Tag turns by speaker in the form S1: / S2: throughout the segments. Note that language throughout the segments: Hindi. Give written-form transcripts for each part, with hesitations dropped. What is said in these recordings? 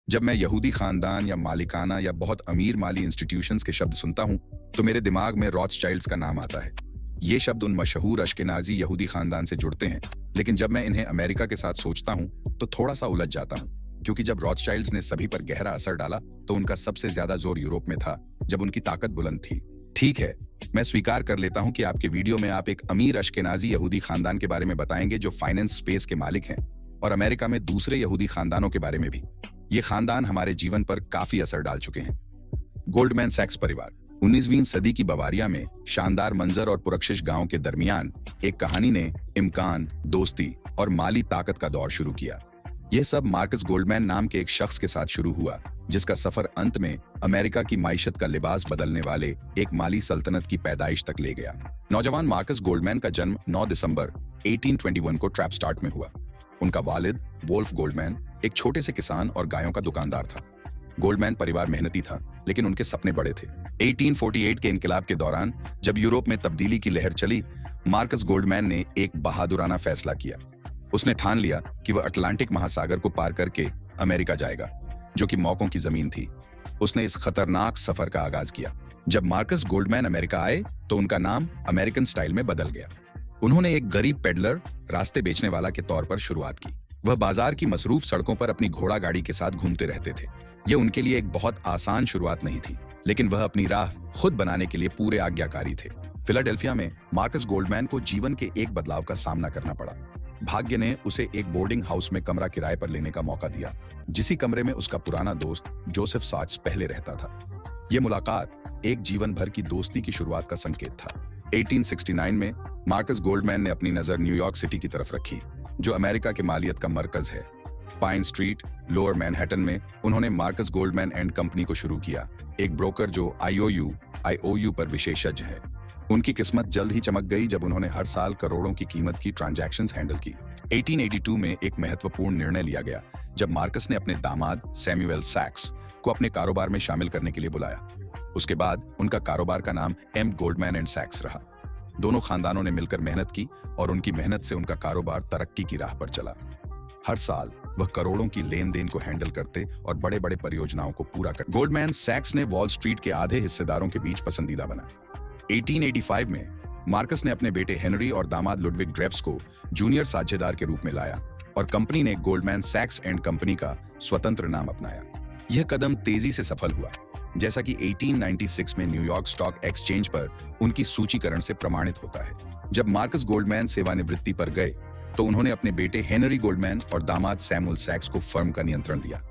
S1: जब मैं यहूदी खानदान या मालिकाना या बहुत अमीर माली इंस्टीट्यूशंस के शब्द सुनता हूं तो मेरे दिमाग में रॉथस्चाइल्ड्स का नाम आता है। ये शब्द उन मशहूर अश्केनाजी यहूदी खानदान से जुड़ते हैं, लेकिन जब मैं इन्हें अमेरिका के साथ सोचता हूं तो थोड़ा सा उलझ जाता हूं, क्योंकि जब रॉथस्चाइल्ड्स ने सभी पर गहरा असर डाला तो उनका सबसे ज्यादा जोर यूरोप में था, जब उनकी ताकत बुलंद थी। ठीक है, मैं स्वीकार कर लेता हूं कि आपके वीडियो में आप एक अमीर अश्केनाजी यहूदी खानदान के बारे में बताएंगे जो फाइनेंस स्पेस के मालिक हैं, और अमेरिका में दूसरे यहूदी खानदानों के बारे में भी। ये खानदान हमारे जीवन पर काफी असर डाल चुके हैं। गोल्डमैन सैक्स परिवार 19वीं सदी की बवारिया में शानदार मंजर और पुरक्षिश गांव के दरमियान एक कहानी ने इम्कान, दोस्ती और माली ताकत का दौर शुरू किया। यह सब मार्कस गोल्डमैन नाम के एक शख्स के साथ शुरू हुआ, जिसका सफर अंत में अमेरिका की माइशत का लिबास बदलने वाले एक माली सल्तनत की पैदाइश तक ले गया। नौजवान मार्कस गोल्डमैन का जन्म 9 दिसंबर 1821 को ट्रैपस्टार्ट में हुआ। उनका वालिद वोल्फ गोल्डमैन एक छोटे से किसान और गायों का दुकानदार था। गोल्डमैन परिवार मेहनती था, लेकिन उनके सपने बड़े थे। 1848 के इनकलाब के दौरान जब यूरोप में तब्दीली की लहर चली, मार्कस गोल्डमैन ने एक बहादुराना फैसला किया। उसने ठान लिया कि वह अटलांटिक महासागर को पार करके अमेरिका जाएगा, जो कि मौकों की जमीन थी। उसने इस खतरनाक सफर का आगाज किया। जब मार्कस गोल्डमैन अमेरिका आए तो उनका नाम अमेरिकन स्टाइल में बदल गया। उन्होंने एक गरीब पेडलर, रास्ते बेचने वाला के तौर पर शुरुआत की। वह बाजार की मसरूफ सड़कों पर अपनी घोड़ा गाड़ी के साथ घूमते रहते थे। यह उनके लिए एक बहुत आसान शुरुआत नहीं थी, लेकिन वह अपनी राह खुद बनाने के लिए पूरे आज्ञाकारी थे। फिलाडेल्फिया में मार्कस गोल्डमैन को जीवन के एक बदलाव का सामना करना पड़ा। भाग्य ने उसे एक बोर्डिंग हाउस में कमरा किराए पर लेने का मौका दिया, जिसी कमरे में उसका पुराना दोस्त जोसेफ साक्स पहले रहता था। यह मुलाकात एक जीवन भर की दोस्ती की शुरुआत का संकेत था। 1869 में मार्कस गोल्डमैन ने अपनी नजर न्यूयॉर्क सिटी की तरफ रखी, जो अमेरिका के मालियत का मरकज है। पाइन स्ट्रीट, लोअर मैनहट्टन में उन्होंने मार्कस गोल्डमैन एंड कंपनी को शुरू किया, एक ब्रोकर जो आईओयू पर विशेषज्ञ है। उनकी किस्मत जल्द ही चमक गई जब उन्होंने हर साल करोड़ों की कीमत की ट्रांजैक्शंस हैंडल की। 1882 में एक महत्वपूर्ण निर्णय लिया गया जब मार्कस ने अपने दामाद सैमुअल सैक्स को अपने कारोबार में शामिल करने के लिए बुलाया। उसके बाद उनका कारोबार का नाम एम गोल्डमैन एंड सैक्स रहा। दोनों खानदानों ने मिलकर मेहनत की और उनकी मेहनत से उनका कारोबार तरक्की की राह पर चला। हर साल वह करोड़ों की लेन देन को हैंडल करते और बड़े बड़े परियोजनाओं को पूरा करते। गोल्डमैन सैक्स ने वॉल स्ट्रीट के आधे हिस्सेदारों के बीच पसंदीदा बना। 1885 में मार्कस ने अपने बेटे हेनरी और दामाद लुडविग ड्रेफ्स को जूनियर साझेदार के रूप में लाया और कंपनी ने गोल्डमैन सैक्स एंड कंपनी का स्वतंत्र नाम अपनाया। यह कदम तेजी से सफल हुआ, जैसा कि 1896 में न्यूयॉर्क स्टॉक एक्सचेंज पर उनकी सूचीकरण से प्रमाणित होता है। जब मार्कस गोल्डमैन सेवानिवृत्ति पर गए तो उन्होंने अपने बेटे हेनरी गोल्डमैन और दामाद सैमुअल सैक्स को फर्म का नियंत्रण दिया।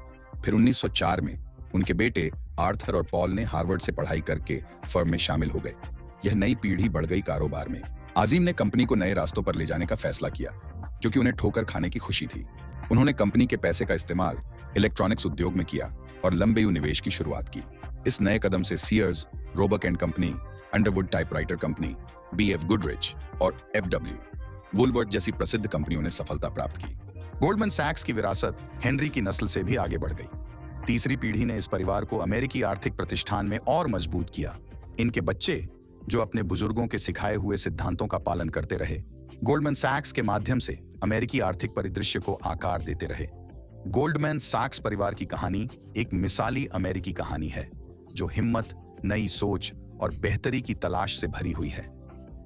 S1: फिर 1904 में उनके बेटे आर्थर और पॉल ने हार्वर्ड से पढ़ाई करके फर्म में शामिल हो गए। यह नई पीढ़ी बढ़ गई कारोबार में। आजिम ने कंपनी को नए रास्तों पर ले जाने का फैसला किया, क्योंकि उन्हें ठोकर खाने की खुशी थी। उन्होंने कंपनी के पैसे का इस्तेमाल इलेक्ट्रॉनिक्स उद्योग में किया और लंबे निवेश की शुरुआत की। इस नए कदम से Sears, Roebuck and company, Underwood typewriter company, BF Goodrich और एफडब्ल्यू वुलवर्थ जैसी प्रसिद्ध कंपनियों ने सफलता प्राप्त की। गोल्डमैन सैक्स की विरासत हेनरी की नस्ल से भी आगे बढ़ गई। तीसरी पीढ़ी ने इस परिवार को अमेरिकी आर्थिक प्रतिष्ठान में और मजबूत किया। इनके बच्चे, जो अपने बुजुर्गों के सिखाए हुए सिद्धांतों का पालन करते रहे, गोल्डमैन सैक्स के माध्यम से अमेरिकी आर्थिक परिदृश्य को आकार देते रहे। गोल्डमैन सैक्स परिवार की कहानी एक मिसाली अमेरिकी कहानी है, जो हिम्मत, नई सोच और बेहतरी की तलाश से भरी हुई है।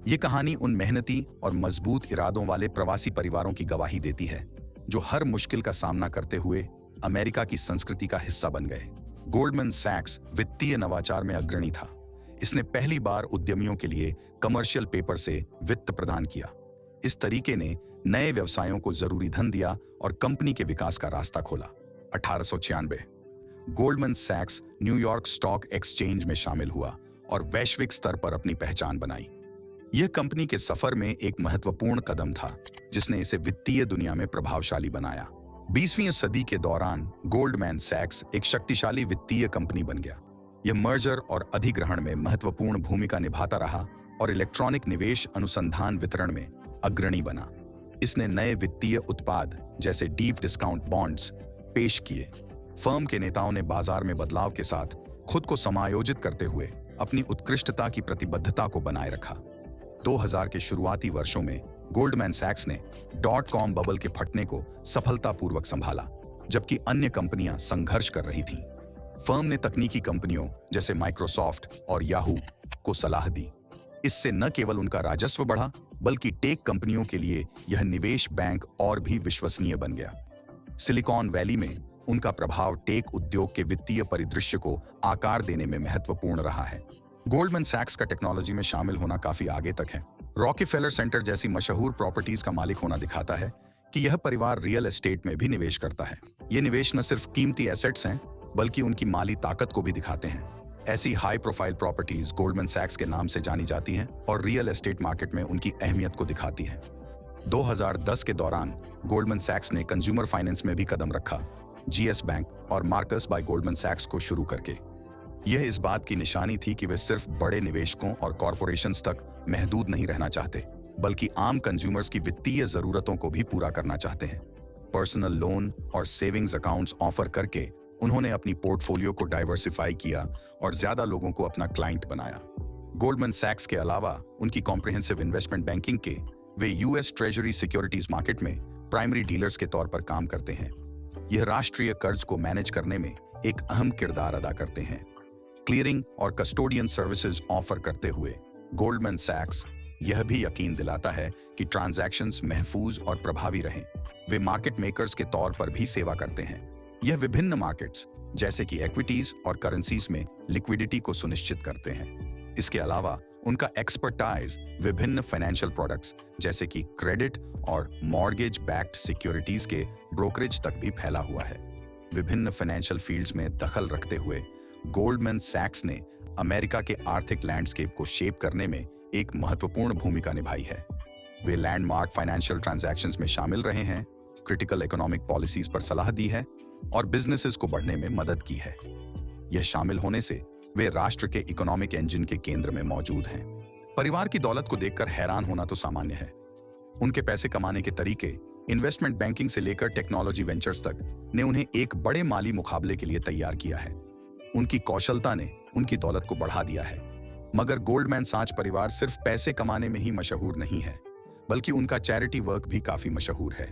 S1: ये कहानी उन मेहनती और मजबूत इरादों वाले प्रवासी परिवारों की गवाही देती है, जो हर मुश्किल का सामना करते हुए अमेरिका की संस्कृति का हिस्सा बन गए। गोल्डमैन सैक्स वित्तीय नवाचार में अग्रणी था। इसने पहली बार उद्यमियों के लिए कमर्शियल पेपर से वित्त प्रदान किया। इस तरीके ने नए व्यवसायों को जरूरी धन दिया और कंपनी के विकास का रास्ता खोला। 1896 गोल्डमैन सैक्स न्यूयॉर्क स्टॉक एक्सचेंज में शामिल हुआ और वैश्विक स्तर पर अपनी पहचान बनाई। यह कंपनी के सफर में एक महत्वपूर्ण कदम था, जिसने इसे वित्तीय दुनिया में प्रभावशाली बनाया। 20वीं सदी के दौरान गोल्डमैन सैक्स एक शक्तिशाली वित्तीय कंपनी बन गया। यह मर्जर और अधिग्रहण में महत्वपूर्ण भूमिका निभाता रहा और इलेक्ट्रॉनिक निवेश अनुसंधान वितरण में अग्रणी बना। इसने नए वित्तीय उत्पाद जैसे डीप डिस्काउंट बॉन्ड्स पेश किए। फर्म के नेताओं ने बाजार में बदलाव के साथ खुद को समायोजित करते हुए अपनी उत्कृष्टता की प्रतिबद्धता को बनाए रखा। 2000 के शुरुआती वर्षों में गोल्डमैन सैक्स ने .com बबल के फटने को सफलतापूर्वक संभाला। जबकि अन्य कंपनियां संघर्ष कर रही थीं। फर्म ने तकनीकी कंपनियों जैसे माइक्रोसॉफ्ट और याहू को सलाह दी। इससे न केवल उनका राजस्व बढ़ा, बल्कि टेक कंपनियों के लिए यह निवेश बैंक और भी विश्वसनीय बन गया। सिलिकॉन वैली में उनका प्रभाव टेक उद्योग के वित्तीय परिदृश्य को आकार देने में महत्वपूर्ण रहा है। गोल्डमैन सैक्स का टेक्नोलॉजी में शामिल होना काफी आगे तक है। रॉकेफेलर सेंटर जैसी मशहूर प्रॉपर्टीज का मालिक होना दिखाता है कि यह परिवार रियल एस्टेट में भी निवेश करता है। ये निवेश न सिर्फ कीमती एसेट्स हैं, बल्कि उनकी माली ताकत को भी दिखाते हैं। ऐसी हाई प्रोफाइल प्रॉपर्टीज गोल्डमैन सैक्स के नाम से जानी जाती हैं और रियल एस्टेट मार्केट में उनकी अहमियत को दिखाती हैं। 2010 के दौरान गोल्डमैन सैक्स ने कंज्यूमर फाइनेंस में भी कदम रखा, जीएस बैंक और मार्कस बाय गोल्डमैन सैक्स को शुरू करके। यह इस बात की निशानी थी कि वे सिर्फ बड़े निवेशकों और कॉरपोरेशंस तक महदूद नहीं रहना चाहते, बल्कि आम कंज्यूमर्स की वित्तीय जरूरतों को भी पूरा करना चाहते हैं। पर्सनल लोन और सेविंग्स अकाउंट्स ऑफर करके उन्होंने अपनी पोर्टफोलियो को डाइवर्सिफाई किया और ज्यादा लोगों को अपना क्लाइंट बनाया। गोल्डमैन सैक्स के अलावा उनकी कॉम्प्रिहेंसिव इन्वेस्टमेंट बैंकिंग के वे यूएस ट्रेजरी सिक्योरिटीज मार्केट में प्राइमरी डीलर्स के तौर पर काम करते हैं। यह राष्ट्रीय कर्ज को मैनेज करने में एक अहम किरदार अदा करते हैं। क्लियरिंग और कस्टोडियन सर्विसेज ऑफर करते हुए गोल्डमैन सैक्स यह भी यकीन दिलाता है कि ट्रांजैक्शंस महफूज और प्रभावी रहें। वे मार्केट मेकर्स के तौर पर भी सेवा करते हैं। यह विभिन्न मार्केट्स जैसे कि इक्विटीज और करेंसीज में लिक्विडिटी को सुनिश्चित करते हैं। इसके अलावा उनका एक्सपर्टाइज विभिन्न फाइनेंशियल प्रोडक्ट्स जैसे कि क्रेडिट और मॉर्गेज बैक्ड सिक्योरिटीज के ब्रोकरेज तक भी फैला हुआ है। विभिन्न फाइनेंशियल फील्ड्स में दखल रखते हुए गोल्डमैन सैक्स ने अमेरिका के आर्थिक लैंडस्केप को शेप करने में एक महत्वपूर्ण भूमिका निभाई है। वे लैंडमार्क फाइनेंशियल ट्रांजैक्शंस में शामिल रहे हैं, क्रिटिकल इकोनॉमिक पॉलिसीज पर सलाह दी है और बिजनेसेस को बढ़ने में मदद की है। यह शामिल होने से वे राष्ट्र के इकोनॉमिक इंजन के केंद्र में मौजूद हैं। परिवार की दौलत को देखकर हैरान होना तो सामान्य है। उनके पैसे कमाने के तरीके इन्वेस्टमेंट बैंकिंग से लेकर टेक्नोलॉजी वेंचर्स तक ने उन्हें एक बड़े माली मुकाबले के लिए तैयार किया है। उनकी कौशलता ने उनकी दौलत को बढ़ा दिया है। मगर गोल्डमैन सैक्स परिवार सिर्फ पैसे कमाने में ही मशहूर नहीं है, बल्कि उनका चैरिटी वर्क भी काफी मशहूर है।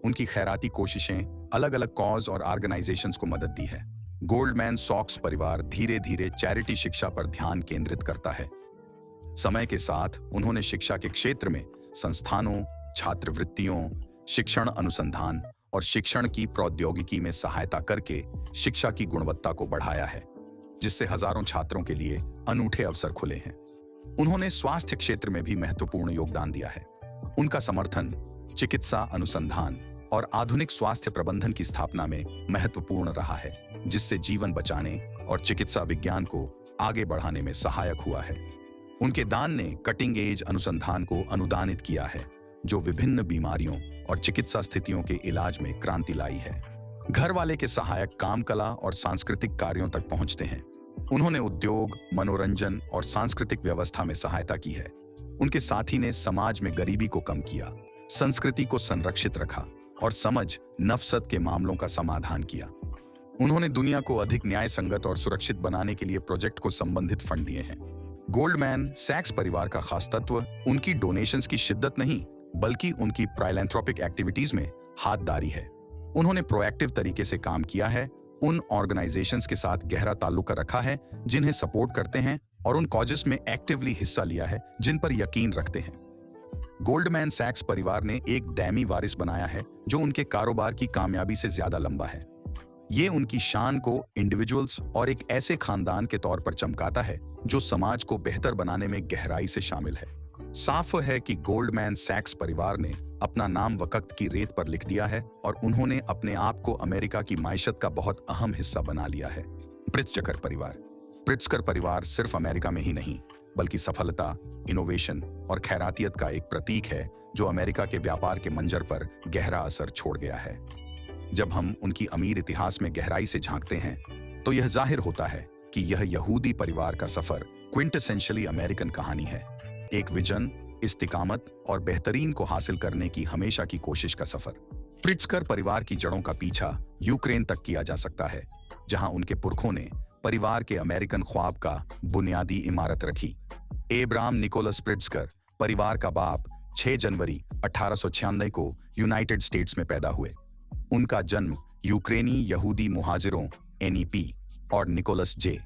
S1: उनकी खैराती कोशिशें अलग अलग कॉज और ऑर्गेनाइजेशंस को मदद दी है। गोल्डमैन सैक्स परिवार धीरे धीरे चैरिटी शिक्षा पर ध्यान केंद्रित करता है। समय के साथ उन्होंने शिक्षा के क्षेत्र में संस्थानों, छात्रवृत्तियों, शिक्षण अनुसंधान और शिक्षण की प्रौद्योगिकी में सहायता करके शिक्षा की गुणवत्ता को बढ़ाया है, जिससे हजारों छात्रों के लिए अनूठे अवसर खुले हैं। उन्होंने स्वास्थ्य क्षेत्र में भी महत्वपूर्ण योगदान दिया है। उनका समर्थन चिकित्सा अनुसंधान और आधुनिक स्वास्थ्य प्रबंधन की स्थापना में महत्वपूर्ण रहा है, जिससे जीवन बचाने और चिकित्सा विज्ञान को आगे बढ़ाने में सहायक हुआ है। उनके दान ने कटिंग एज अनुसंधान को अनुदानित किया है, जो विभिन्न बीमारियों और चिकित्सा स्थितियों के इलाज में क्रांति लाई है। घर वाले के सहायक काम कला और सांस्कृतिक कार्यों तक पहुंचते हैं। उन्होंने उद्योग, मनोरंजन और सांस्कृतिक व्यवस्था में सहायता की है। उनके साथी ने समाज में गरीबी को कम किया, संस्कृति को संरक्षित रखा और समझ नफसत के मामलों का समाधान किया। उन्होंने दुनिया को अधिक न्याय संगत और सुरक्षित बनाने के लिए प्रोजेक्ट को संबंधित फंड दिए हैं। गोल्डमैन सैक्स परिवार का खास तत्व उनकी डोनेशंस की शिद्दत नहीं, बल्कि उनकी प्राइलैंथ्रोपिक एक्टिविटीज में हाथदारी है। उन्होंने प्रोएक्टिव तरीके से काम किया है, उन ऑर्गेनाइजेशंस के साथ गहरा ताल्लुक रखा है जिन्हें सपोर्ट करते हैं और उन कॉजेस में एक्टिवली हिस्सा लिया है जिन पर यकीन रखते हैं। गोल्डमैन सैक्स परिवार ने एक दैमी वारिस बनाया है जो उनके कारोबार की कामयाबी से ज्यादा लंबा है। ये उनकी शान को इंडिविजुअल्स और एक ऐसे खानदान के तौर पर चमकाता है जो समाज को बेहतर बनाने में गहराई से शामिल है। साफ है कि गोल्डमैन सैक्स परिवार ने अपना नाम वक्त की रेत पर लिख दिया है और उन्होंने अपने आप को अमेरिका की माइशत का बहुत अहम हिस्सा बना लिया है। प्रिट्जकर परिवार। प्रिट्जकर परिवार सिर्फ अमेरिका में ही नहीं, बल्कि सफलता, इनोवेशन और खैरातियत का एक प्रतीक है जो अमेरिका के व्यापार के मंजर पर गहरा असर छोड़ गया है। जब हम उनकी अमीर इतिहास में गहराई से झांकते हैं तो यह जाहिर होता है कि यह यहूदी परिवार का सफर क्विंटेसेंशियली अमेरिकन कहानी है। एक विजन, इस्तिकामत और बेहतरीन को हासिल करने की हमेशा की कोशिश का सफर। प्रिट्जकर परिवार की जड़ों का पीछा यूक्रेन तक किया जा सकता है, जहां उनके पुरखों ने परिवार के अमेरिकन ख्वाब का बुनियादी इमारत रखी। एब्राम निकोलस प्रिट्जकर परिवार का बाप 6 जनवरी 1896 को यूनाइटेड स्टेट्स में पैदा हुए। उनका जन्म यूक्रेनी यहूदी मुहाजिरों एनईपी और निकोलस जे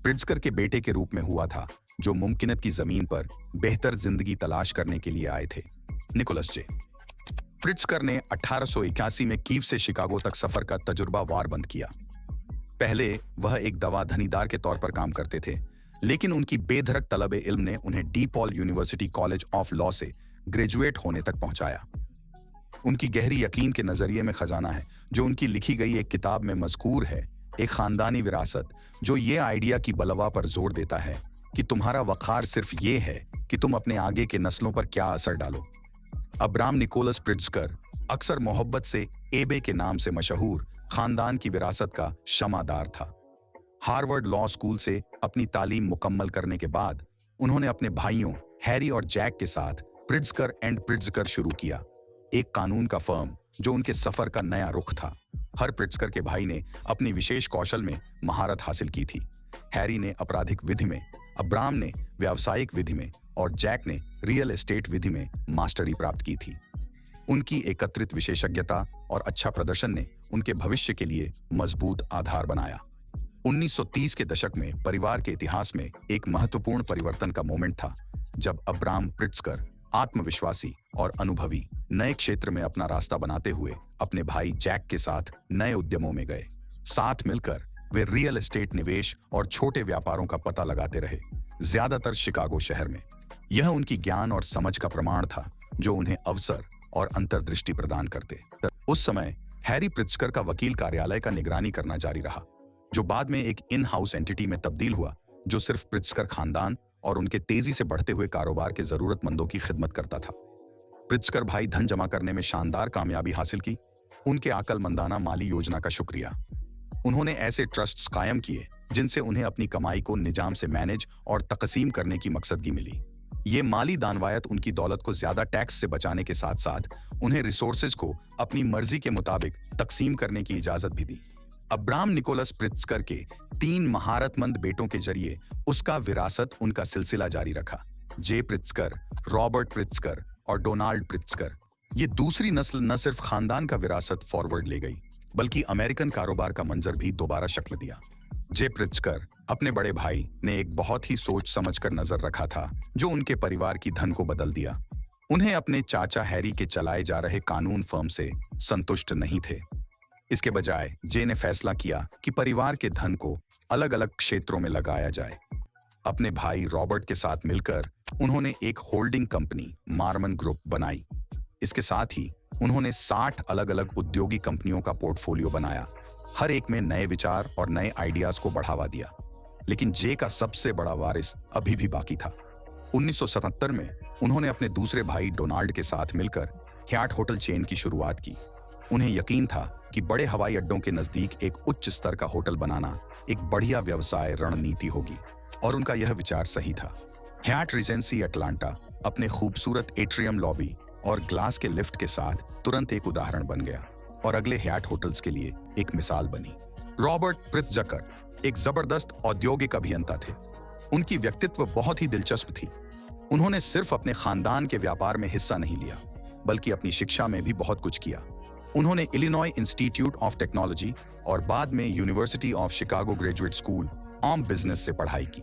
S1: प्रिट्जकर के बेटे के रूप में हुआ था, जो मुमकिनत की जमीन पर बेहतर जिंदगी तलाश करने के लिए आए थे। निकोलस जे प्रिट्जकर ने 1881 में कीव से शिकागो तक सफर का तजुर्बा वारबंद किया। पहले वह एक दवा धनीदार के तौर पर काम करते थे, लेकिन उनकी बेधड़क तलब इल्म ने उन्हें DePaul University College of Law से ग्रेजुएट होने तक पहुंचाया। उनकी गहरी यकीन के नजरिए में खजाना है, जो उनकी लिखी गई एक किताब में मजकूर है, एक खानदानी विरासत जो ये आइडिया की बलवा पर जोर देता है कि तुम्हारा वखार सिर्फ ये है कि तुम अपने आगे के नस्लों पर क्या असर डालो। अब्राम निकोलस प्रिट्जकर अक्सर मोहब्बत से एबे के नाम से मशहूर खानदान की विरासत का शमादार था। हार्वर्ड लॉ स्कूल से अपनी तालीम मुकम्मल करने के बाद उन्होंने अपने भाइयों हैरी और जैक के साथ प्रिट्जकर एंड प्रिट्जकर शुरू किया, एक कानून का फर्म जो उनके सफर का नया रुख था। हर प्रिट्जकर के भाई ने अपनी विशेष कौशल में महारत हासिल की थी। हैरी ने आपराधिक विधि में, अब्राम ने व्यावसायिक विधि में और जैक ने रियल एस्टेट विधि में मास्टरी प्राप्त की थी। उनकी एकत्रित विशेषज्ञता और अच्छा प्रदर्शन ने उनके भविष्य के लिए मजबूत आधार बनाया। 1930 के दशक में परिवार के इतिहास में एक महत्वपूर्ण परिवर्तन का मोमेंट था, जब अब्राम प्रिट्जकर आत्मविश्वासी और अनुभवी नए क्षेत्र में अपना रास्ता बनाते हुए अपने भाई जैक के साथ नए उद्यमों में गए। साथ मिलकर वे रियल एस्टेट निवेश और छोटे व्यापारों का पता लगाते रहे, ज्यादातर शिकागो शहर में। यह उनकी ज्ञान और समझ का प्रमाण था, जो उन्हें अवसर और अंतर्दृष्टि प्रदान करते। उस समय हैरी प्रिट्जकर का वकील कार्यालय का निगरानी करना जारी रहा, जो बाद में एक इन हाउस एंटिटी में तब्दील हुआ, जो सिर्फ प्रिट्जकर खानदान और उनके तेजी से बढ़ते हुए कारोबार के जरूरतमंदों की खिदमत करता था। प्रिट्जकर भाई धन जमा करने में शानदार कामयाबी हासिल की। उनके अक्लमंदाना माली योजना का शुक्रिया। उन्होंने ऐसे ट्रस्ट्स कायम किए जिनसे उन्हें अपनी कमाई को निजाम से मैनेज और तकसीम करने की मकसदगी मिली। ये माली दानवायत उनकी दौलत को ज्यादा टैक्स से बचाने के साथ साथ उन्हें रिसोर्सेज को अपनी मर्जी के मुताबिक तकसीम करने की इजाजत भी दी। अब्राम निकोलस प्रिट्जकर के 3 महारतमंद बेटों के जरिए उसका विरासत उनका सिलसिला जारी रखा। जे प्रिट्जकर, रॉबर्ट प्रिट्जकर और डोनाल्ड प्रिट्जकर। ये दूसरी नस्ल न सिर्फ खानदान का विरासत फॉरवर्ड ले गई, बल्कि अमेरिकन कारोबार का मंजर भी दोबारा शक्ल दिया। जे प्रिट्जकर अपने बड़े भाई ने एक बहुत ही सोच समझकर नजर रखा था, जो उनके परिवार की धन को बदल दिया। उन्हें अपने चाचा हैरी के चलाए जा रहे कानून फर्म से संतुष्ट नहीं थे। इसके बजाय जे ने फैसला किया कि परिवार के धन को अलग अलग क्षेत्रों में लगाया जाए। अपने भाई रॉबर्ट के साथ मिलकर उन्होंने एक होल्डिंग कंपनी मार्मन ग्रुप बनाई। इसके साथ ही उन्होंने 60 अलग अलग उद्योगी कंपनियों का पोर्टफोलियो बनाया, हर एक में नए विचार और नए आइडियाज को बढ़ावा दिया। लेकिन जे का सबसे बड़ा वारिस अभी भी बाकी था। 1977 में उन्होंने अपने दूसरे भाई डोनाल्ड के साथ मिलकर हयात होटल चेन की शुरुआत की। उन्हें यकीन था कि बड़े हवाई अड्डों के नजदीक एक उच्च स्तर का होटल बनाना एक बढ़िया व्यवसाय रणनीति होगी, और उनका यह विचार सही था। हयात रीजेंसी अटलांटा अपने खूबसूरत एट्रियम लॉबी और ग्लास के लिफ्ट के साथ तुरंत एक उदाहरण बन गया और अगले हयात होटल्स के लिए एक मिसाल बनी। रॉबर्ट प्रिट्जकर एक जबरदस्त औद्योगिक अभियंता थे। उनकी व्यक्तित्व बहुत ही दिलचस्प थी। उन्होंने सिर्फ अपने खानदान के व्यापार में हिस्सा नहीं लिया, बल्कि अपनी शिक्षा में भी बहुत कुछ किया। उन्होंने इलिनॉय इंस्टीट्यूट ऑफ टेक्नोलॉजी और बाद में university of Chicago graduate school of business से पढ़ाई की।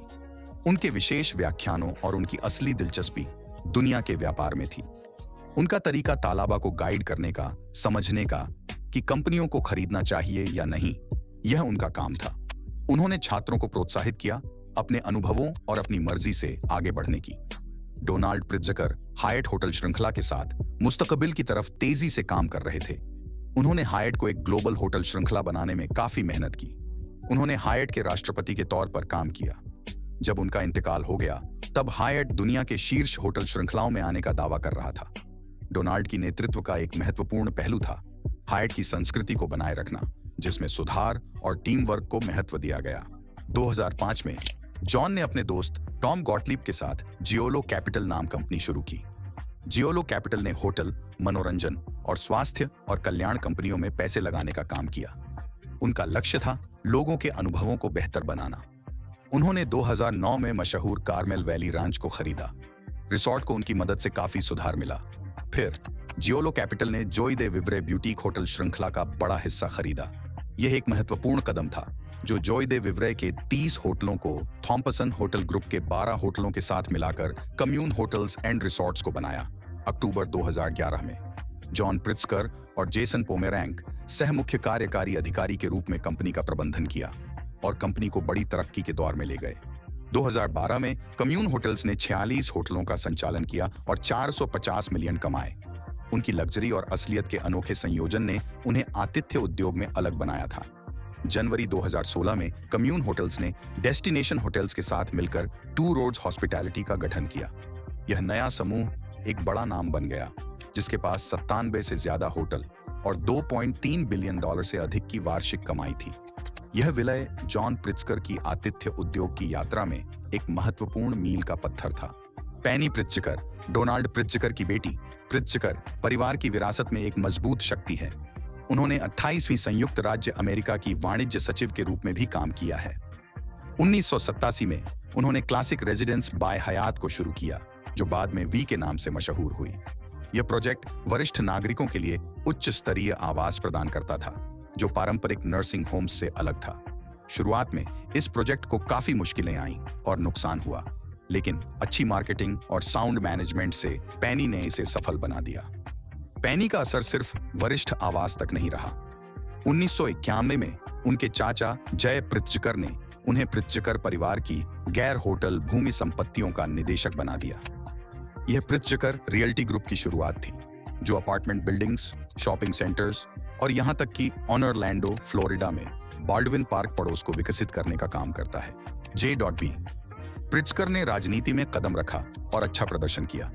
S1: उनके विशेष व्याख्यानों और उनकी असली दिलचस्पी दुनिया के व्यापार में थी। उनका तरीका तालाबा को गाइड करने का, समझने का कि कंपनियों को खरीदना चाहिए या नहीं, यह उनका काम था। उन्होंने छात्रों को प्रोत्साहित किया अपने अनुभवों और अपनी मर्जी से आगे बढ़ने की। डोनाल्ड प्रिट्जकर हायट होटल श्रृंखला के साथ मुस्तकबिल की तरफ तेजी से काम कर रहे थे। उन्होंने हायट को एक ग्लोबल होटल श्रृंखला बनाने में काफी मेहनत की। उन्होंने हायट के राष्ट्रपति के तौर पर काम किया। जब उनका इंतकाल हो गया, तब हायट दुनिया के शीर्ष होटल श्रृंखलाओं में आने का दावा कर रहा था। डोनाल्ड की नेतृत्व का एक महत्वपूर्ण पहलू था हायट की संस्कृति को बनाए रखना, जिसमें सुधार और टीम वर्क को महत्व दिया गया। 2005 में जॉन ने अपने दोस्त टॉम गॉटलीब के साथ जियोलो कैपिटल नाम कंपनी शुरू की। जियोलो कैपिटल ने होटल, मनोरंजन और स्वास्थ्य और कल्याण कंपनियों में पैसे लगाने का काम किया। उनका लक्ष्य था लोगों के अनुभवों को बेहतर बनाना। उन्होंने 2009 में मशहूर कार्मेल वैली रांच को खरीदा। रिसोर्ट को उनकी मदद से काफी सुधार मिला। फिर जियोलो कैपिटल ने जोई दे विवरे ब्यूटीक होटल श्रृंखला का बड़ा हिस्सा खरीदा। यह एक महत्वपूर्ण कदम था जो जोई दे विवरे के 30 होटलों को थॉम्पसन होटल ग्रुप के 12 होटलों के साथ मिलाकर कम्यून होटल्स एंड रिसोर्ट्स को बनाया। अक्टूबर 2011 में जॉन प्रित्जकर और जेसन पोमेरैंक सह मुख्य कार्यकारी अधिकारी के रूप में कंपनी का प्रबंधन किया और कंपनी को बड़ी तरक्की के दौर में ले गए। 2012 में कम्यून होटल्स ने 46 होटलों का संचालन किया और 450 मिलियन कमाए। उनकी लग्जरी और असलियत के अनोखे संयोजन ने उन्हें आतिथ्य उद्योग में अलग बनाया था। जनवरी 2016 में कम्यून होटल्स ने डेस्टिनेशन होटल्स के साथ मिलकर टू रोड्स हॉस्पिटैलिटी का गठन किया। यह नया समूह एक बड़ा नाम बन गया जिसके पास 97 से ज्यादा होटल और $2.3 बिलियन से अधिक की वार्षिक कमाई थी। यह विलय जॉन प्रित्जकर की आतिथ्य उद्योग की यात्रा में एक महत्वपूर्ण मील का पत्थर था। पेनी प्रित्जकर, डोनाल्ड प्रित्जकर की बेटी, प्रित्जकर परिवार की विरासत में एक मजबूत शक्ति है। उन्होंने 28वीं संयुक्त राज्य अमेरिका की वाणिज्य सचिव के रूप में भी काम किया है। 1987 में उन्होंने क्लासिक रेजिडेंस बाय हयात को शुरू किया जो बाद में वी के नाम से मशहूर हुई। यह प्रोजेक्ट वरिष्ठ नागरिकों के लिए उच्च स्तरीय आवास प्रदान करता था जो पारंपरिक नर्सिंग होम्स से अलग था। शुरुआत में इस प्रोजेक्ट को काफी मुश्किलें आईं और नुकसान हुआ, लेकिन अच्छी मार्केटिंग और साउंड मैनेजमेंट से पेनी ने इसे सफल बना दिया। पेनी का असर सिर्फ वरिष्ठ आवास तक नहीं रहा। 1991 में उनके चाचा जय प्रित्जकर ने उन्हें प्रित्जकर परिवार की गैर होटल भूमि संपत्तियों का निदेशक बना दिया। यह प्रित्जकर रियल्टी ग्रुप की शुरुआत थी जो अपार्टमेंट बिल्डिंग्स, शॉपिंग सेंटर्स और यहां तक कि ऑर्लैंडो, फ्लोरिडा में बाल्डविन पार्क पड़ोस को विकसित करने का काम करता है। J.B. प्रित्जकर ने राजनीति में कदम रखा और अच्छा प्रदर्शन किया।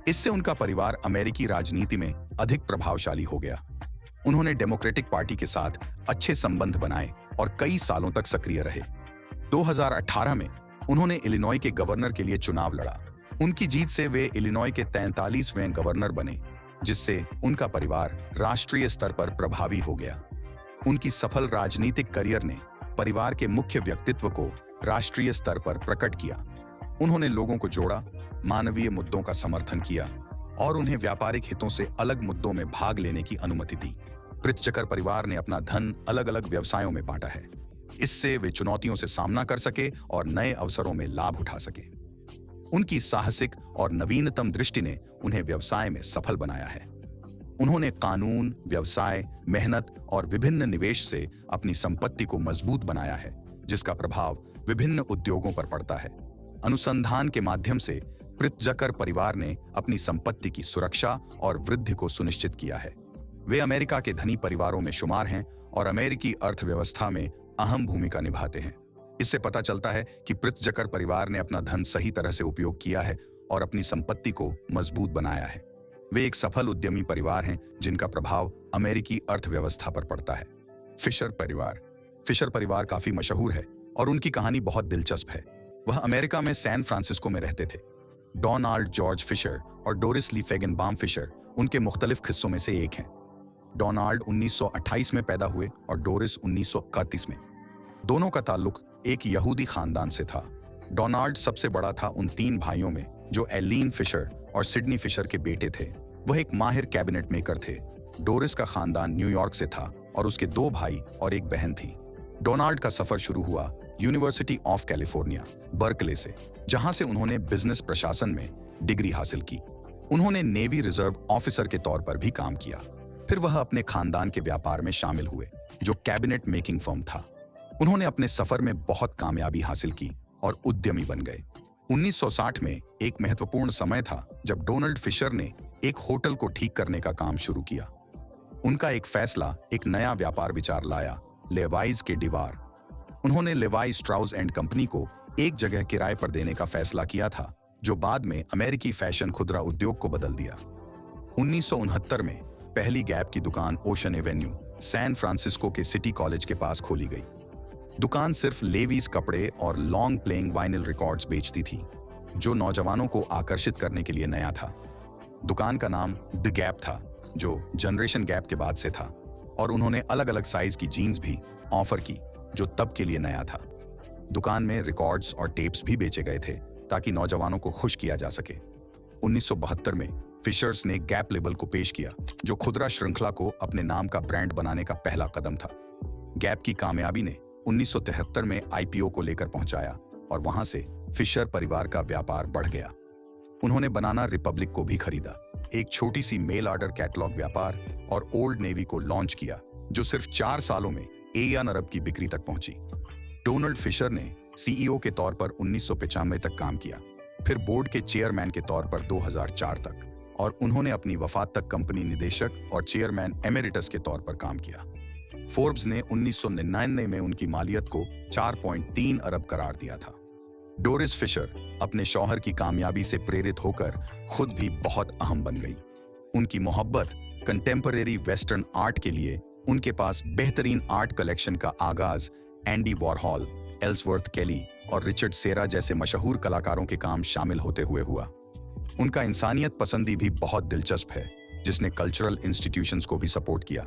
S1: इससे उनका परिवार अमेरिकी राजनीति में अधिक प्रभावशाली हो गया। उन्होंने डेमोक्रेटिक पार्टी के साथ अच्छे संबंध बनाए और कई सालों तक सक्रिय रहे। 2018 में उन्होंने इलिनॉय के गवर्नर के लिए चुनाव लड़ा। उनकी जीत से वे इलिनॉय के 43वें गवर्नर बने, जिससे उनका परिवार राष्ट्रीय स्तर पर प्रभावी हो गया। उनकी सफल राजनीतिक करियर ने परिवार के मुख्य व्यक्तित्व को राष्ट्रीय स्तर पर प्रकट किया। उन्होंने लोगों को जोड़ा, मानवीय मुद्दों का समर्थन किया और उन्हें व्यापारिक हितों से अलग मुद्दों में भाग लेने की अनुमति दी। प्रित्जकर परिवार ने अपना धन अलग अलग व्यवसायों में बांटा है। इससे वे चुनौतियों से सामना कर सके और नए अवसरों में लाभ उठा सके। उनकी साहसिक और नवीनतम दृष्टि ने उन्हें व्यवसाय में सफल बनाया है। उन्होंने कानून, व्यवसाय, मेहनत और विभिन्न निवेश से अपनी संपत्ति को मजबूत बनाया है, जिसका प्रभाव विभिन्न उद्योगों पर पड़ता है। अनुसंधान के माध्यम से प्रित्जकर परिवार ने अपनी संपत्ति की सुरक्षा और वृद्धि को सुनिश्चित किया है। वे अमेरिका के धनी परिवारों में शुमार हैं और अमेरिकी अर्थव्यवस्था में अहम भूमिका निभाते हैं। इससे पता चलता है कि प्रित्जकर परिवार ने अपना धन सही तरह से उपयोग किया है और अपनी संपत्ति को मजबूत बनाया है। वे एक सफल उद्यमी परिवार हैं जिनका प्रभाव अमेरिकी अर्थव्यवस्था पर पड़ता है। फिशर परिवार काफी मशहूर है और उनकी कहानी बहुत दिलचस्प है। वह अमेरिका में सैन फ्रांसिस्को में रहते थे। डोनाल्ड जॉर्ज फिशर और डोरिस ली फेगनबाम फिशर उनके मुख्तलिफ हिस्सों में से एक हैं। डोनाल्ड 1928 में पैदा हुए और डोरिस 1931 में। दोनों का ताल्लुक एक यहूदी खानदान से था। डोनाल्ड सबसे बड़ा था उन 3 भाइयों में जो एलीन फिशर और सिडनी फिशर के बेटे थे। वह एक माहिर कैबिनेट मेकर थे। डोरिस का खानदान न्यूयॉर्क से था और उसके 2 भाई और एक बहन थी। डोनाल्ड का सफर शुरू हुआ यूनिवर्सिटी ऑफ कैलिफोर्निया, बर्कले से, जहां से उन्होंने बिजनेस प्रशासन में डिग्री हासिल की। उन्होंने नेवी रिजर्व ऑफिसर के तौर पर भी काम किया। फिर वह अपने खानदान के व्यापार में शामिल हुए, जो कैबिनेट मेकिंग फर्म था। उन्होंने अपने सफर में बहुत कामयाबी हासिल की और उद्यमी बन गए। 1960 में एक महत्वपूर्ण समय था जब डोनाल्ड फिशर ने एक होटल को ठीक करने का काम शुरू किया। उनका एक फैसला एक नया व्यापार विचार लाया, लेवाइज के दीवार। उन्होंने लेवाई स्ट्राउस एंड कंपनी को एक जगह किराए पर देने का फैसला किया था, जो बाद में अमेरिकी फैशन खुदरा उद्योग को बदल दिया। 1969 में पहली गैप की दुकान ओशन एवेन्यू, सैन फ्रांसिस्को के सिटी कॉलेज के पास खोली गई। दुकान सिर्फ लेवीज कपड़े और लॉन्ग प्लेइंग वाइनिल रिकॉर्ड्स बेचती थी, जो नौजवानों को आकर्षित करने के लिए नया था। दुकान का नाम द गैप था, जो जनरेशन गैप के बाद से था, और उन्होंने अलग अलग साइज की जीन्स भी ऑफर की, जो तब के लिए नया था। दुकान में रिकॉर्ड्स और टेप्स भी बेचे गए थे ताकि नौजवानों को खुश किया जा सके। 1972 में फिशर्स ने गैप लेबल को पेश किया, जो खुदरा श्रृंखला को अपने नाम का ब्रांड बनाने का पहला कदम था। गैप की कामयाबी ने 1973 में आईपीओ को लेकर पहुंचाया और वहां से फिशर परिवार का व्यापार बढ़ गया। उन्होंने बनाना रिपब्लिक को भी खरीदा, एक छोटी सी मेल ऑर्डर कैटलॉग व्यापार, और ओल्ड नेवी को लॉन्च किया, जो सिर्फ 4 सालों में एन अरब की बिक्री तक पहुंची। डोनाल्ड फिशर ने सीईओ के तौर पर 1995 तक काम किया, फिर बोर्ड के चेयरमैन के तौर पर 2004 तक, और उन्होंने अपनी वफात तक कंपनी निदेशक और चेयरमैन एमेरिटस के तौर पर काम किया। फोर्ब्स ने 1999 में उनकी मालियत को 4.3 अरब करार दिया था। डोरिस फिशर अपने शौहर की कामयाबी से प्रेरित होकर खुद भी बहुत अहम बन गई। उनकी मोहब्बत कंटेम्परेरी वेस्टर्न आर्ट के लिए उनके पास बेहतरीन आर्ट कलेक्शन का आगाज एंडी वॉरहॉल, एल्सवर्थ केली और रिचर्ड सेरा जैसे मशहूर कलाकारों के काम शामिल होते हुए हुआ। उनका इंसानियत पसंदी भी बहुत दिलचस्प है, जिसने कल्चरल इंस्टीट्यूशंस को भी सपोर्ट किया।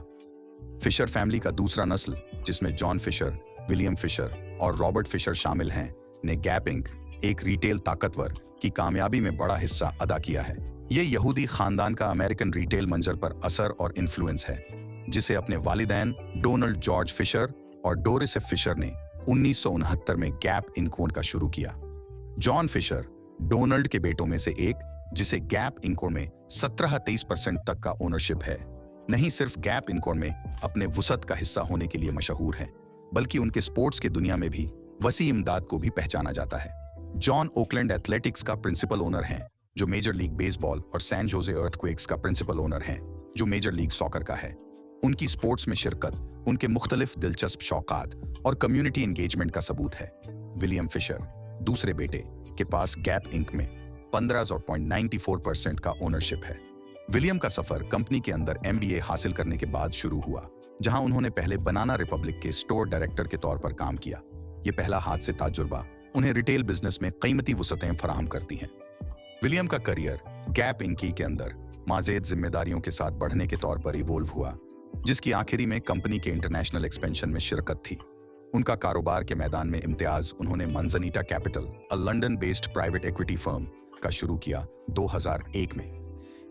S1: फिशर फैमिली का दूसरा नस्ल, जिसमें जॉन फिशर, विलियम फिशर और रॉबर्ट फिशर शामिल हैं, ने गैप इंक, एक रिटेल ताकतवर, की कामयाबी में बड़ा हिस्सा अदा किया है। ये यहूदी खानदान का अमेरिकन रिटेल मंजर पर असर और इन्फ्लुएंस है, जिसे अपने वालिदैन डोनाल्ड जॉर्ज फिशर और डोरिस एफ फिशर ने 1969 में गैप इंक का शुरू किया। जॉन फिशर डोनाल्ड के बेटों में से एक, जिसे गैप इंक में 17-23% तक का ओनरशिप है, नहीं सिर्फ गैप इंक में अपने वुसअत का हिस्सा होने के लिए मशहूर है, बल्कि उनके स्पोर्ट्स की दुनिया में भी वसी इमदाद को भी पहचाना जाता है। जॉन ओकलैंड एथलेटिक्स का प्रिंसिपल ओनर हैं, जो मेजर लीग बेसबॉल, और सैन जोसे अर्थक्वेक्स का प्रिंसिपल ओनर हैं, जो मेजर लीग सॉकर का है। उनकी स्पोर्ट्स में शिरकत उनके मुख्तलिफ दिलचस्प शौकात और कम्युनिटी एंगेजमेंट का सबूत है। विलियम फिशर, दूसरे बेटे, के पास गैप इंक में 15.94% का ओनरशिप है। विलियम का सफर कंपनी के अंदर MBA हासिल करने के बाद शुरू हुआ, जहां उन्होंने पहले बनाना रिपब्लिक के स्टोर डायरेक्टर के तौर पर काम किया। ये पहला हाथ से तजुर्बा उन्हें रिटेल बिजनेस में कीमती वसअतें फराहम करती हैं। विलियम का करियर गैप इंक के अंदर माजेद जिम्मेदारियों के साथ बढ़ने के तौर पर इवोल्व हुआ, जिसकी आखिरी में कंपनी के इंटरनेशनल एक्सपेंशन में शिरकत थी। उनका कारोबार के मैदान में इम्तियाज उन्होंने Manzanita capital, a London based private equity firm, का शुरू किया 2001 में।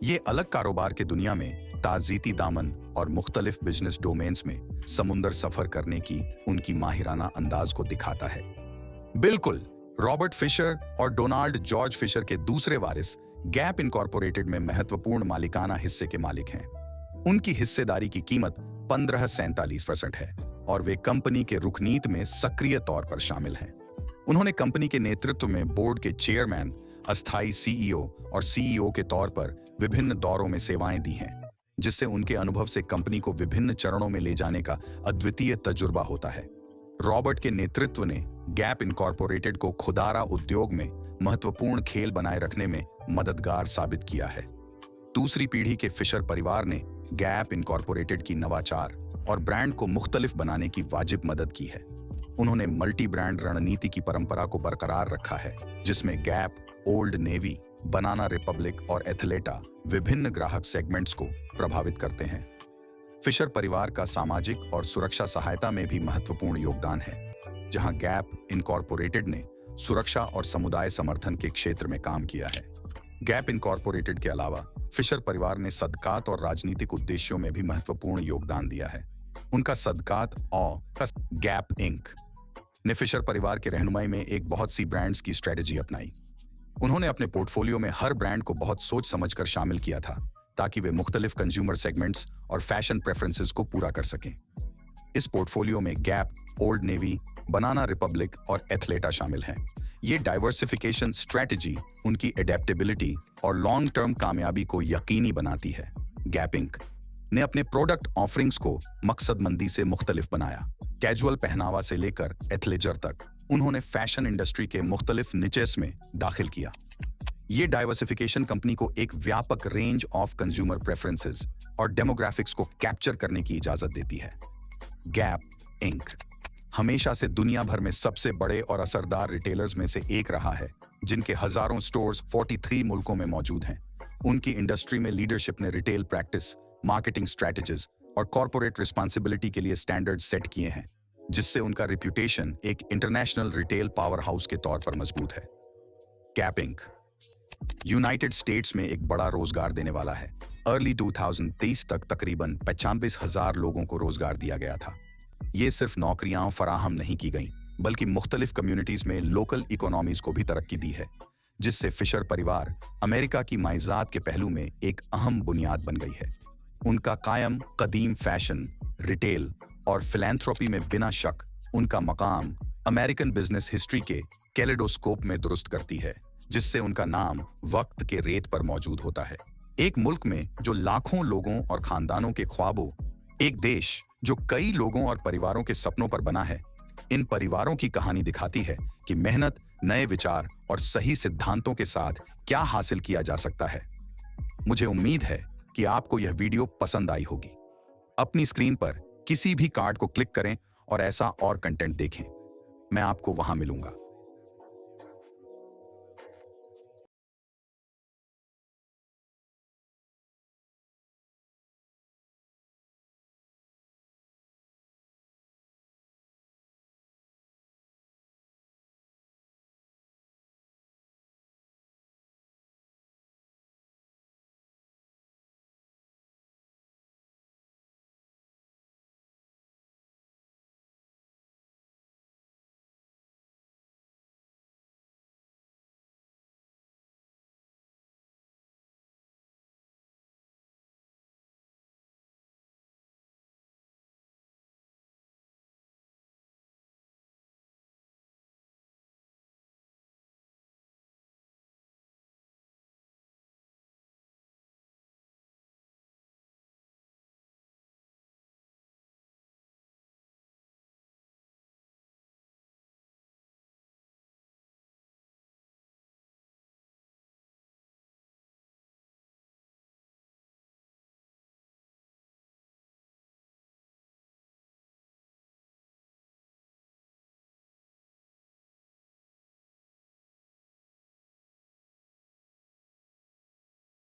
S1: ये अलग कारोबार के दुनिया में ताजीती दामन और मुख्तलिफ बिजनेस डोमेन्स में समुंदर सफर करने की उनकी माहिराना अंदाज को दिखाता है। बिल्कुल, रॉबर्ट फिशर और डोनाल्ड जॉर्ज फिशर के दूसरे वारिस गैप इनकॉर्पोरेटेड में महत्वपूर्ण मालिकाना हिस्से के मालिक हैं। उनकी हिस्सेदारी की कीमत 15.47% है और वे कंपनी के रुकनीत में सक्रिय तौर पर शामिल हैं। उन्होंने कंपनी के नेतृत्व में बोर्ड के चेयरमैन, अस्थायी CEO और CEO के तौर पर विभिन्न दौरों में सेवाएं दी हैं, जिससे उनके अनुभव से कंपनी को विभिन्न चरणों में ले जाने का अद्वितीय तजुर्बा होता है। रॉबर्ट के नेतृत्व ने गैप इनकॉर्पोरेटेड को खुदारा उद्योग में महत्वपूर्ण खेल बनाए रखने में मददगार साबित किया है। दूसरी पीढ़ी के फिशर परिवार ने गैप इनकॉर्पोरेटेड की नवाचार और ब्रांड को मुख्तलिफ बनाने की वाजिब मदद की है। उन्होंने मल्टी ब्रांड रणनीति की परंपरा को बरकरार रखा है, जिसमें गैप, ओल्ड नेवी, बनाना रिपब्लिक और एथलेटा विभिन्न ग्राहक सेगमेंट्स को प्रभावित करते हैं। फिशर परिवार का सामाजिक और सुरक्षा सहायता में भी महत्वपूर्ण योगदान है, जहां गैप इनकॉर्पोरेटेड ने सुरक्षा और समुदाय समर्थन के क्षेत्र में काम किया है। गैप इनकॉर्पोरेटेड के अलावा फिशर परिवार ने सदकात और राजनीतिक उद्देश्यों में भी महत्वपूर्ण योगदान दिया है। उनका सदकात और गैप इंक ने फिशर परिवार के रहनुमाई में एक बहुत सी ब्रांड्स की स्ट्रेटजी अपनाई। उन्होंने अपने पोर्टफोलियो में हर ब्रांड को बहुत सोच समझकर शामिल किया था, ताकि वे मुख्तलिफ कंज्यूमर सेगमेंट्स और फैशन प्रेफरेंसेस को पूरा कर सकें। इस पोर्टफोलियो में गैप, ओल्ड नेवी, बनाना रिपब्लिक और एथलेटा शामिल हैं। ये डाइवर्सिफिकेशन स्ट्रेटजी उनकी एडेप्टेबिलिटी और लॉन्ग टर्म कामयाबी को यकीनी बनाती है। गैप इंक ने अपने प्रोडक्ट ऑफरिंग्स को मकसदमंदी से मुख्तलिफ बनाया। कैजुअल पहनावा से लेकर एथलेजर तक उन्होंने फैशन इंडस्ट्री के मुख्तलिफ निचेस में दाखिल किया। ये डाइवर्सिफिकेशन कंपनी को एक व्यापक रेंज ऑफ कंज्यूमर प्रेफरेंसेस और डेमोग्राफिक्स को कैप्चर करने की इजाजत देती है। गैप इंक हमेशा से दुनिया भर में सबसे बड़े और असरदार रिटेलर्स में से एक रहा है, जिनके हजारों स्टोर्स 43 मुल्कों में मौजूद हैं। उनकी इंडस्ट्री में लीडरशिप ने रिटेल प्रैक्टिस, मार्केटिंग स्ट्रेटजीज और कॉर्पोरेट रिस्पॉन्सिबिलिटी के लिए स्टैंडर्ड सेट किए हैं, जिससे उनका रिप्यूटेशन एक इंटरनेशनल रिटेल पावर हाउस के तौर पर मजबूत है। गैप इंक यूनाइटेड स्टेट्स में एक बड़ा रोजगार देने वाला है। अर्ली 2023 तक तकरीबन 95,000 लोगों को रोजगार दिया गया था। ये सिर्फ नौकरियां फराहम नहीं की गईं, बल्कि मुख्तलिफ कम्युनिटीज में लोकल इकोनॉमीज को भी तरक्की दी है, जिससे फिशर परिवार अमेरिका की माइजात के पहलू में एक अहम बुनियाद बन गई है। उनका कायम कदीम फैशन, रिटेल और फिलैंथ्रोपी में बिना शक उनका मकाम अमेरिकन बिजनेस हिस्ट्री के कैलेडोस्कोप में दुरुस्त करती है, जिससे उनका नाम वक्त के रेत पर मौजूद होता है। एक मुल्क में जो लाखों लोगों और खानदानों के ख्वाबों, एक देश जो कई लोगों और परिवारों के सपनों पर बना है, इन परिवारों की कहानी दिखाती है कि मेहनत, नए विचार और सही सिद्धांतों के साथ क्या हासिल किया जा सकता है। मुझे उम्मीद है कि आपको यह वीडियो पसंद आई होगी। अपनी स्क्रीन पर किसी भी कार्ड को क्लिक करें और ऐसा और कंटेंट देखें। मैं आपको वहां मिलूंगा।